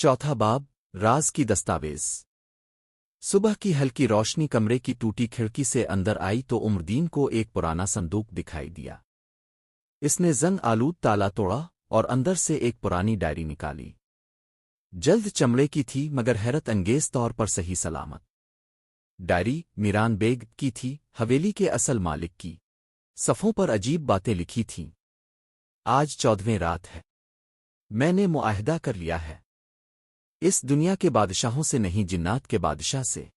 चौथा बाब राज की दस्तावेज। सुबह की हल्की रोशनी कमरे की टूटी खिड़की से अंदर आई तो उमरदीन को एक पुराना संदूक दिखाई दिया। इसने जंग आलूद ताला तोड़ा और अंदर से एक पुरानी डायरी निकाली। जल्द चमड़े की थी मगर हैरत अंगेज तौर पर सही सलामत। डायरी मीरान बेग की थी, हवेली के असल मालिक की। सफ़ों पर अजीब बातें लिखी थीं। आज 14वें रात है। मैंने मुआहदा कर लिया है, इस दुनिया के बादशाहों से नहीं, जिन्नात के बादशाह से।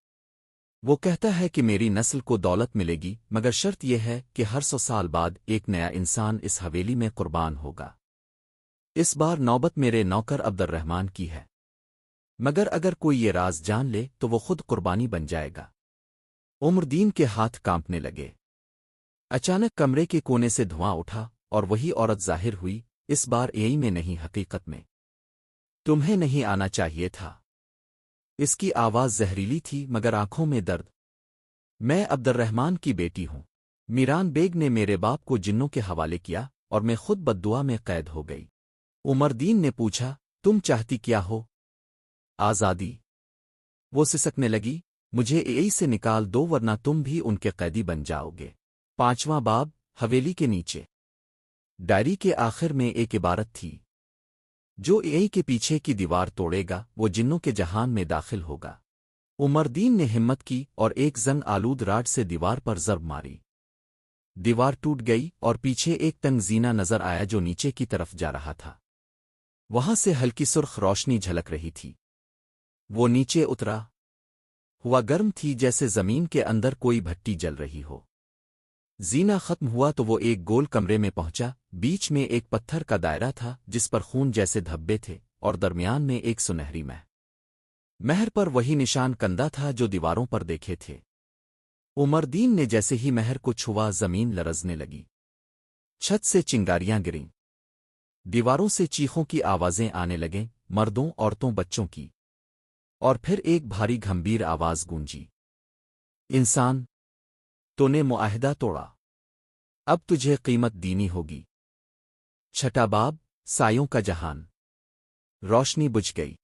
वो कहता है कि मेरी नस्ल को दौलत मिलेगी मगर शर्त यह है कि हर 100 साल बाद एक नया इंसान इस हवेली में कुर्बान होगा। इस बार नौबत मेरे नौकर अब्दुर्रहमान की है, मगर अगर कोई ये राज जान ले तो वो खुद कुर्बानी बन जाएगा। उमरदीन के हाथ कांपने लगे। अचानक कमरे के कोने से धुआं उठा और वही औरत जाहिर हुई, इस बार एई में नहीं, हकीकत में। तुम्हें नहीं आना चाहिए था। इसकी आवाज जहरीली थी मगर आंखों में दर्द। मैं अब्दुर्रहमान की बेटी हूं। मीरान बेग ने मेरे बाप को जिन्नों के हवाले किया और मैं खुद बद्दुआ में कैद हो गई। उमरदीन ने पूछा, तुम चाहती क्या हो? आजादी। वो सिसकने लगी, मुझे एई से निकाल दो वरना तुम भी उनके कैदी बन जाओगे। 5वां बाब हवेली के नीचे। डायरी के आखिर में एक इबारत थी, जो एई के पीछे की दीवार तोड़ेगा वो जिन्नों के जहान में दाखिल होगा। उमरदीन ने हिम्मत की और एक जंग आलूद राड से दीवार पर जर्ब मारी। दीवार टूट गई और पीछे एक तंग जीना नजर आया जो नीचे की तरफ जा रहा था। वहां से हल्की सुर्ख रोशनी झलक रही थी। वो नीचे उतरा हुआ गर्म थी, जैसे जमीन के अंदर कोई भट्टी जल रही हो। जीना खत्म हुआ तो वो एक गोल कमरे में पहुंचा। बीच में एक पत्थर का दायरा था जिस पर खून जैसे धब्बे थे और दरमियान में एक सुनहरी महर पर वही निशान कंधा था जो दीवारों पर देखे थे। उमरदीन ने जैसे ही महर को छुआ जमीन लरजने लगी। छत से चिंगारियां गिरीं। दीवारों से चीखों की आवाजें आने लगें, मर्दों, औरतों, बच्चों की। और फिर एक भारी गंभीर आवाज गूंजी, इंसान, तूने मुआहदा तोड़ा, अब तुझे कीमत देनी होगी। छठा बाब सायों का जहान। रोशनी बुझ गई।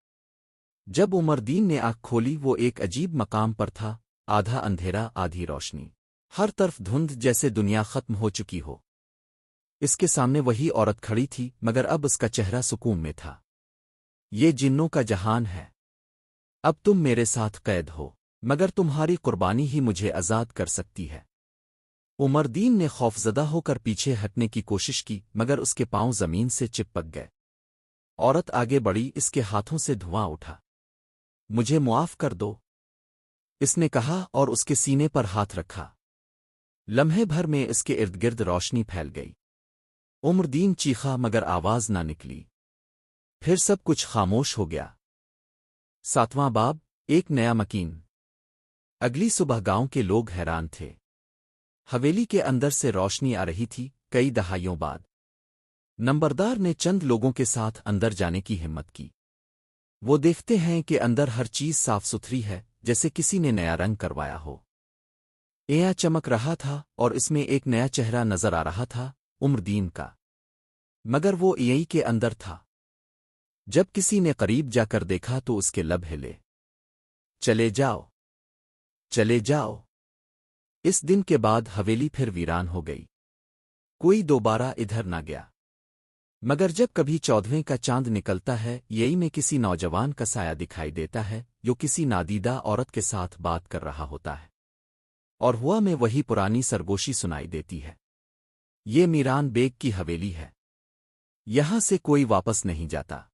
जब उमरदीन ने आंख खोली वो एक अजीब मकाम पर था, आधा अंधेरा आधी रोशनी। हर तरफ धुंध, जैसे दुनिया खत्म हो चुकी हो। इसके सामने वही औरत खड़ी थी मगर अब उसका चेहरा सुकून में था। ये जिन्नों का जहान है। अब तुम मेरे साथ कैद हो, मगर तुम्हारी कुर्बानी ही मुझे आजाद कर सकती है। उमरदीन ने खौफजदा होकर पीछे हटने की कोशिश की मगर उसके पांव जमीन से चिपक गए। औरत आगे बढ़ी, इसके हाथों से धुआं उठा। मुझे मुआफ कर दो, इसने कहा और उसके सीने पर हाथ रखा। लम्हे भर में इसके इर्द गिर्द रोशनी फैल गई। उमरदीन चीखा मगर आवाज ना निकली। फिर सब कुछ खामोश हो गया। 7वां बाब एक नया मकीन। अगली सुबह गांव के लोग हैरान थे। हवेली के अंदर से रोशनी आ रही थी, कई दहाइयों बाद। नंबरदार ने चंद लोगों के साथ अंदर जाने की हिम्मत की। वो देखते हैं कि अंदर हर चीज साफ सुथरी है, जैसे किसी ने नया रंग करवाया हो। एया चमक रहा था और इसमें एक नया चेहरा नजर आ रहा था, उमरदीन का। मगर वो यही के अंदर था। जब किसी ने करीब जाकर देखा तो उसके लब हिले। चले जाओ, चले जाओ। इस दिन के बाद हवेली फिर वीरान हो गई। कोई दोबारा इधर ना गया। मगर जब कभी 14वें का चांद निकलता है, यही में किसी नौजवान का साया दिखाई देता है जो किसी नादीदा औरत के साथ बात कर रहा होता है। और हुआ में वही पुरानी सरगोशी सुनाई देती है। ये मीरान बेग की हवेली है। यहां से कोई वापस नहीं जाता।